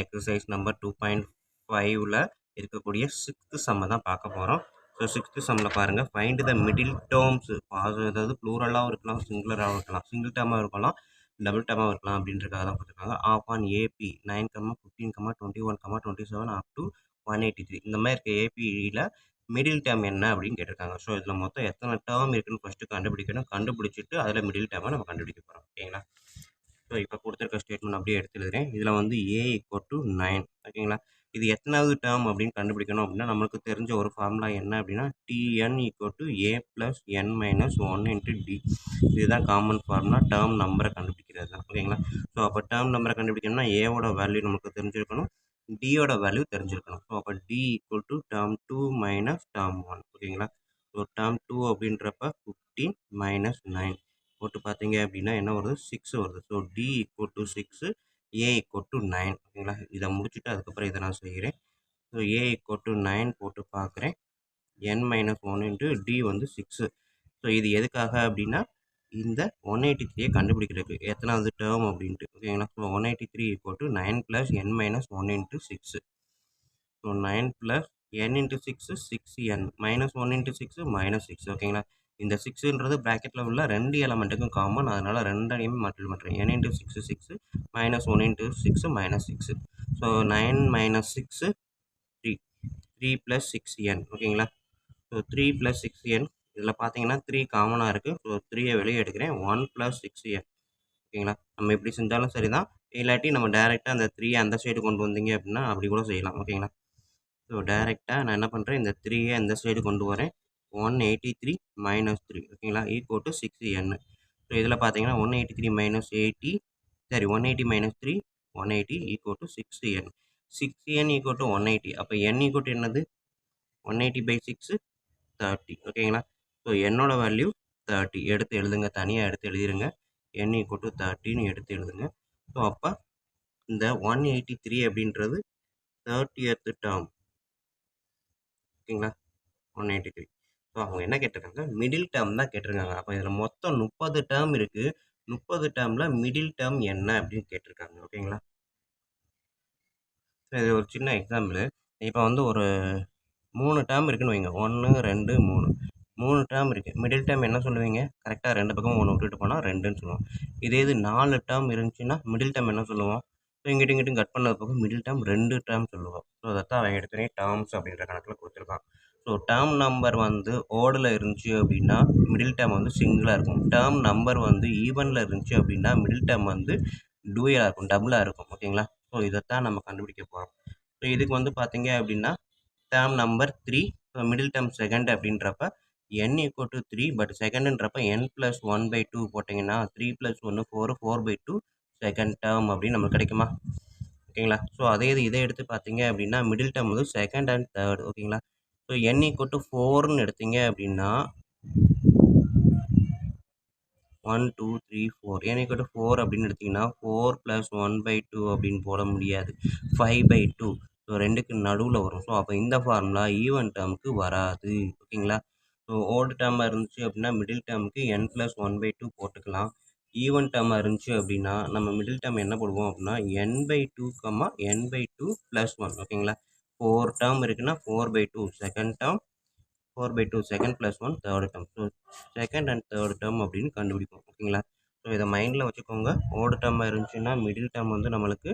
Exercise number 2.5ல இருக்கக்கூடிய 6th சம்ம தான் பார்க்க போகிறோம். ஸோ 6th சம்மில் பாருங்கள், ஃபைண்ட் த மிடில் டேர்ம்ஸ், அதாவது ப்ளூரலாகவும் இருக்கலாம், சிங்குலராகவும் இருக்கலாம், சிங்கிள் டேர்மாக இருக்கலாம், டபுள் டேர்மாக இருக்கலாம் அப்படின்றக்காக தான் கொடுத்துருக்காங்க. Of an AP 9, 15, 21, 27 up to 183 இந்த மாதிரி இருக்க ஏபியில் மிடில் டேர்ம் என்ன அப்படின்னு கேட்டிருக்காங்க. ஸோ இதில் மொத்தம் எத்தனை டேர்ம் இருக்குன்னு ஃபஸ்ட்டு கண்டுபிடிக்கணும். கண்டுபிடிச்சிட்டு அதில் மிடில் டேர்மை நம்ம கண்டுபிடிக்க போகிறோம். ஓகேங்களா? ஸோ இப்போ கொடுத்துருக்க ஸ்டேட்மெண்ட் அப்படியே எடுத்து எழுதுறேன். இதில் வந்து a = 9. ஓகேங்களா? இது எத்தனாவது டேர்ம் அப்படின்னு கண்டுபிடிக்கணும் அப்படின்னா, நம்மளுக்கு தெரிஞ்ச ஒரு ஃபார்முலா என்ன அப்படின்னா, tn = a + n - 1 × d. இதுதான் காமன் ஃபார்முலா, டேர்ம் நம்பரை கண்டுபிடிக்கிறது தான். ஓகேங்களா? ஸோ அப்போ டேர்ம் நம்பரை கண்டுபிடிக்கணும்னா ஏவோட வேல்யூ நமக்கு தெரிஞ்சிருக்கணும், டியோட வேல்யூ தெரிஞ்சிருக்கணும். ஸோ அப்போ d = term 2 - term 1. ஓகேங்களா? ஸோ term 2 அப்படின்றப்ப 15 - 9 போட்டு பார்த்தீங்க அப்படின்னா என்ன வருது, 6 வருது. So d = 6, a = 9. ஓகேங்களா? இதை முடிச்சுட்டு அதுக்கப்புறம் இதை நான் செய்கிறேன். ஸோ a = 9 போட்டு பார்க்குறேன். n - 1 × d வந்து 6. ஸோ இது எதுக்காக அப்படின்னா, இந்த 183 கண்டுபிடிக்கிறதுக்கு எத்தனாவது டேர்ம் அப்படின்ட்டு. ஓகேங்களா? So 183 = 9 + n - 1 × 6. So 9 + n × 6 6n -1 × 6 -6. ஓகேங்களா? இந்த 6ன்றது ப்ராக்கெட்டில் உள்ள 2 எலமெண்ட்டுக்கும் காமன், அதனால் ரெண்டையுமே மல்டிபிள் பண்ணுறேன். n × 6 6, -1 × 6 -6. So 9 - 6 3, 3 + 6n. ஓகேங்களா? ஸோ 3 + 6n, இதில் பார்த்தீங்கன்னா 3 காமனாக இருக்குது. ஸோ 3யை வெளியே எடுக்கிறேன். 1 + 6n. ஓகேங்களா? நம்ம எப்படி செஞ்சாலும் சரி தான், இல்லாட்டி நம்ம டேரெக்டாக அந்த 3 அந்த சைடு கொண்டு வந்தீங்க அப்படின்னா அப்படி கூட செய்யலாம். ஓகேங்களா? ஸோ டேரெக்டாக நான் என்ன பண்ணுறேன், இந்த 3யை இந்த சைடு கொண்டு வரேன். 183 - 3. ஓகேங்களா? = 6n. ஸோ இதில் பார்த்தீங்கன்னா 183 - 80, சரி 180 - 3 180 = 6n. 6n = 180. அப்போ n = என்னது, 180/6 30. ஓகேங்களா? ஸோ என்னோட வேல்யூ 30 எடுத்து எழுதுங்க, தனியாக எடுத்து எழுதிருங்க. n = 30ன்னு எடுத்து எழுதுங்க. ஸோ அப்போ இந்த 183 அப்படின்றது 30th டேர்ம். ஓகேங்களா? 183. ஸோ அவங்க என்ன கேட்டிருக்காங்க, மிடில் டேர்ம் தான் கேட்டிருக்காங்க. அப்போ இதில் மொத்தம் 30 டேர்ம் இருக்குது. 30 டேர்மில் மிடில் டேர்ம் என்ன அப்படின்னு கேட்டிருக்காங்க. ஓகேங்களா? இது ஒரு சின்ன எக்ஸாம்பிள். இப்போ வந்து ஒரு 3 டேர்ம் இருக்குன்னு வைங்க. 1 2 3 3 டேர்ம் இருக்குது. மிடில் டேர்ம் என்ன சொல்லுவீங்க, கரெக்டாக 2 பக்கமும் 1 விட்டுட்டு போனால் 2ன்னு சொல்லுவோம். இதே இது 4 டேர்ம் இருந்துச்சுன்னா மிடில் டேர்ம் என்ன சொல்லுவோம், ஸோ இங்கிட்டும் இங்கிட்டும் கட் பண்ணது போக மிடில் டேர்ம் 2 டேர்ம் சொல்லுவோம். ஸோ அதைத்தான் அவன் எடுத்துனே டேர்ம்ஸ் அப்படின்ற கணக்கில் கொடுத்துருக்கான். ஸோ டேர்ம் நம்பர் வந்து ஓடில் இருந்துச்சு அப்படின்னா மிடில் டேர்ம் வந்து சிங்கிளாக இருக்கும். டேர்ம் நம்பர் வந்து ஈவனில் இருந்துச்சு அப்படின்னா மிடில் டேர்ம் வந்து டூயலாக இருக்கும், டபுளாக இருக்கும். ஓகேங்களா? ஸோ இதைத்தான் நம்ம கண்டுபிடிக்க போகிறோம். ஸோ இதுக்கு வந்து பார்த்தீங்க அப்படின்னா term number 3, so middle term second அப்படின்றப்ப n = 3, பட் செகண்டுன்றப்ப n + 1/2 போட்டிங்கன்னா 3 + 1 4, 4/2 செகண்ட் டேர்ம் அப்படின்னு நமக்கு கிடைக்குமா? ஓகேங்களா? ஸோ அதே இதை எடுத்து பார்த்தீங்க அப்படின்னா மிடில் டேர்ம் வந்து செகண்ட் அண்ட் தேர்ட். ஓகேங்களா? ஸோ n = 4ன்னு எடுத்தீங்க அப்படின்னா 1 2 3 4, n = 4 அப்படின்னு எடுத்திங்கன்னா 4 + 1/2 அப்படின்னு போட முடியாது, 5/2. ஸோ 2க்கு நடுவில் வரும். ஸோ அப்போ இந்த ஃபார்முலா ஈவன் டேர்முக்கு வராது. ஓகேங்களா? ஸோ ஓல்டு டேர்மாக இருந்துச்சு அப்படின்னா மிடில் டேர்முக்கு n + 1/2 போட்டுக்கலாம். ஈவன் டேர்மாக இருந்துச்சு அப்படின்னா நம்ம மிடில் டேர்ம் என்ன போடுவோம் அப்படின்னா n/2, n/2 + 1. ஓகேங்களா? 4 டேர்ம் இருக்குன்னா 4/2 second term, 4/2 second + 1 third term. So second and third term அப்படின்னு கண்டுபிடிப்போம். ஓகேங்களா? ஸோ இதை மைண்டில் வச்சுக்கோங்க. ஓல்டு டேர்மாக இருந்துச்சுன்னா மிடில் டேர்ம் வந்து நம்மளுக்கு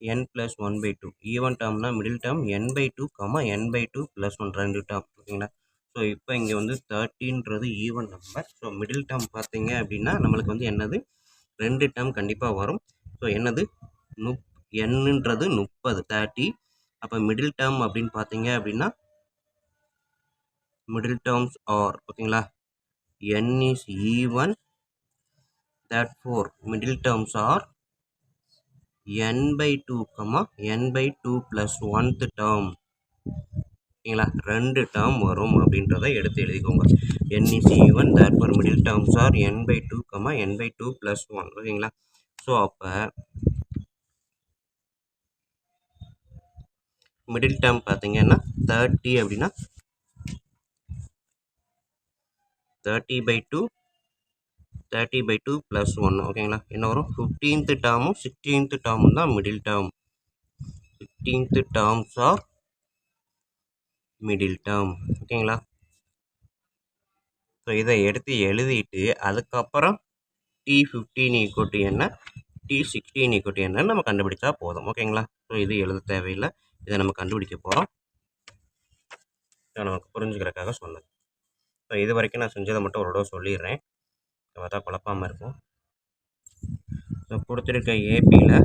n + 1/2. ஈவன் டேர்ம்னா middle term n/2, n/2 + 1 2 term. ஓகேங்களா? ஸோ இப்போ இங்கே வந்து 30ன்றது even number. So middle term பார்த்தீங்க அப்படின்னா நம்மளுக்கு வந்து என்னது, 2 டேர்ம் கண்டிப்பாக வரும். ஸோ என்னது, nன்றது 30, 30. அப்போ மிடில் டேர்ம் அப்படின்னு பார்த்தீங்க அப்படின்னா middle terms are, ஓகேங்களா, n is even, therefore middle terms are n/2, n/2 + 1th term. ஓகேங்களா? 2 டேர்ம் வரும் அப்படின்றத எடுத்து எழுதிக்கோங்க. n is even, therefore middle terms are n/2, n/2 + 1. ஓகேங்களா? ஸோ அப்போ மிடில் டேர்ம் பார்த்தீங்கன்னா 30 அப்படின்னா 30/2 + 1. ஓகேங்களா? என்ன வரும், 15th டேர்மும் 16th டேர்மும் தான் middle term. 16th terms are middle term. ஓகேங்களா? ஸோ இதை எடுத்து எழுதிட்டு அதுக்கப்புறம் T15 என்ன, T16 என்னன்னு நம்ம கண்டுபிடிச்சா போதும். ஓகேங்களா? ஸோ இது எழுத தேவையில்லை, இதை நம்ம கண்டுபிடிக்க போகிறோம். ஸோ நமக்கு புரிஞ்சுக்கிறதுக்காக சொன்னது. ஸோ இது வரைக்கும் நான் செஞ்சதை மட்டும் ஒரு தடவை சொல்லிடுறேன், பார்த்தா குழப்பாமல் இருக்கும். ஸோ கொடுத்துருக்க ஏபியில்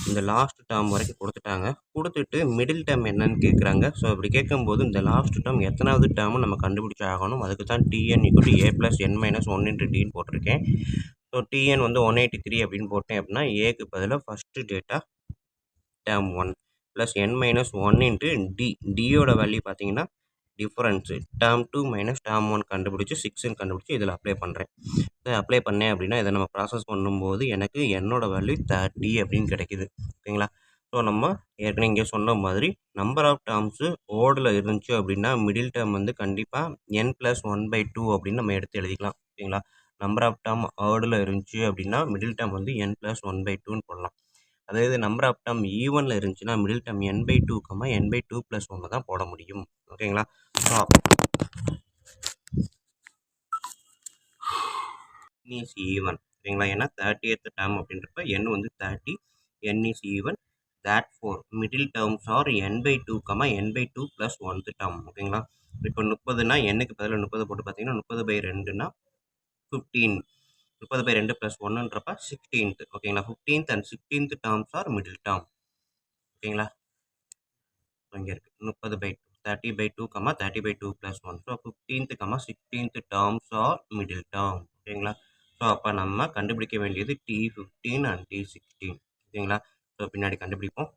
இந்த லாஸ்ட் டேர்ம் வரைக்கும் கொடுத்துட்டாங்க. கொடுத்துட்டு மிடில் டேர்ம் என்னன்னு கேட்குறாங்க. ஸோ அப்படி கேட்கும்போது இந்த லாஸ்ட் டேர்ம் எத்தனாவது டேர்மு நம்ம கண்டுபிடிச்சி ஆகணும். அதுக்கு தான் டிஎன் = a + n - 1 × dன்னு போட்டிருக்கேன். ஸோ டிஎன் வந்து 183 அப்படின்னு போட்டேன் அப்படின்னா ஏக்கு பதிலாக first data term 1 + n - 1 × d. டியோட வேல்யூ பார்த்தீங்கன்னா டிஃபரன்ஸு டேர்ம் 2 - டேர்ம் 1 கண்டுபிடிச்சி 6ன்னு கண்டுபிடிச்சி இதில் அப்ளை பண்ணுறேன். இதை அப்ளை பண்ணேன் அப்படின்னா இதை நம்ம ப்ராசஸ் பண்ணும்போது எனக்கு என்னோட வேல்யூ 30 அப்படின்னு கிடைக்குது. ஓகேங்களா? ஸோ நம்ம ஏற்கனவே இங்கே சொன்ன மாதிரி நம்பர் ஆஃப் டேர்ம்ஸு ஓடில் இருந்துச்சு அப்படின்னா மிடில் டேர்ம் வந்து கண்டிப்பாக n + 1/2 அப்படின்னு நம்ம எடுத்து எழுதிக்கலாம். ஓகேங்களா? நம்பர் ஆஃப் டேர்ம் ஓடில் இருந்துச்சு அப்படின்னா மிடில் டேர்ம் வந்து n + 1/2ன்னு போடலாம். அதே இது நம்பர் ஆஃப் டேர்ம் ஈவனில் இருந்துச்சுன்னா மிடில் டேர்ம் n/2, n/2 + 1 தான் போட முடியும். ஓகேங்களா? So n is even. ஓகேங்களா? ஏன்னா 30th டேர்ம் அப்படின்றப்ப n வந்து 30, n is even. Therefore middle terms are n/2, n/2 + 1th term. ஓகேங்களா? இப்போ 30னா n-க்கு பதிலாக 30 போட்டு பார்த்தீங்கன்னா 30/2னா 15. 30/2 + 1ன்றப்ப 16th. ஓகேங்களா? 15th and 16th terms are middle term. ஓகேங்களா? இங்கே இருக்கு 30/2, 30/2, 30/2 + 1. So 15th, 16th terms are middle term. ஓகேங்களா? ஸோ அப்போ நம்ம கண்டுபிடிக்க வேண்டியது T15 and T16. ஓகேங்களா? ஸோ பின்னாடி கண்டுபிடிப்போம்.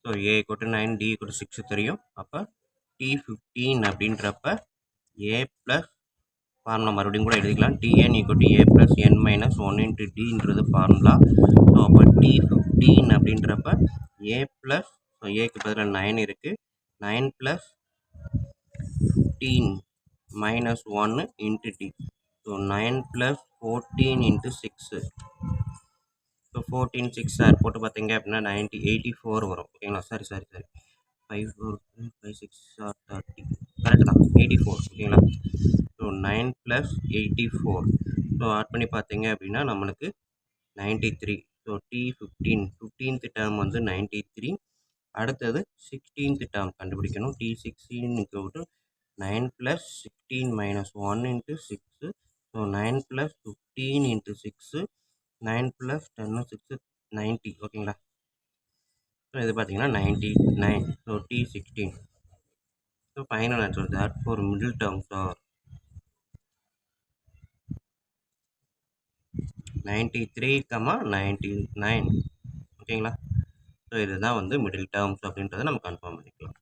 ஸோ A = 9, D = 6 தெரியும். அப்போ T15 அப்படின்றப்ப A + ஃபார்முலா மறுபடியும் கூட எழுதிக்கலாம். Tn = a + n - 1 × dன்றது ஃபார்முலா. ஸோ அப்போ T15 அப்படின்றப்ப A + ஸோ ஏக்கு பதிலாக 9 இருக்குது. 9 + 15 - 1 × d. ஸோ 9 + 14 × 6. ஸோ 14, 6 சார் போட்டு பார்த்தீங்க அப்படின்னா 84 வரும். ஓகேங்களா? Sorry 5, 4, 5, 6 R 30. கரெக்டு தான், 84. ஓகேங்களா? ஸோ 9 + 84. ஸோ ஆட் பண்ணி பார்த்தீங்க அப்படின்னா நம்மளுக்கு 93. ஸோ T15, 15th டேர்ம் வந்து 93. அடுத்தது 16th டேர்ம் கண்டுபிடிக்கணும். T16 = 9 + 16 - 1 × 6. ஸோ 9 + 15 × 6. 9 + 10, 6, 90. ஓகேங்களா? ஸோ இது பார்த்தீங்கன்னா 99. So T16. So final answer therefore middle terms are 93, 99. ஓகேங்களா? ஸோ இதுதான் வந்து மிடில் டேர்ம்ஸ் அப்படின்றத நம்ம கன்ஃபார்ம் பண்ணிக்கலாம்.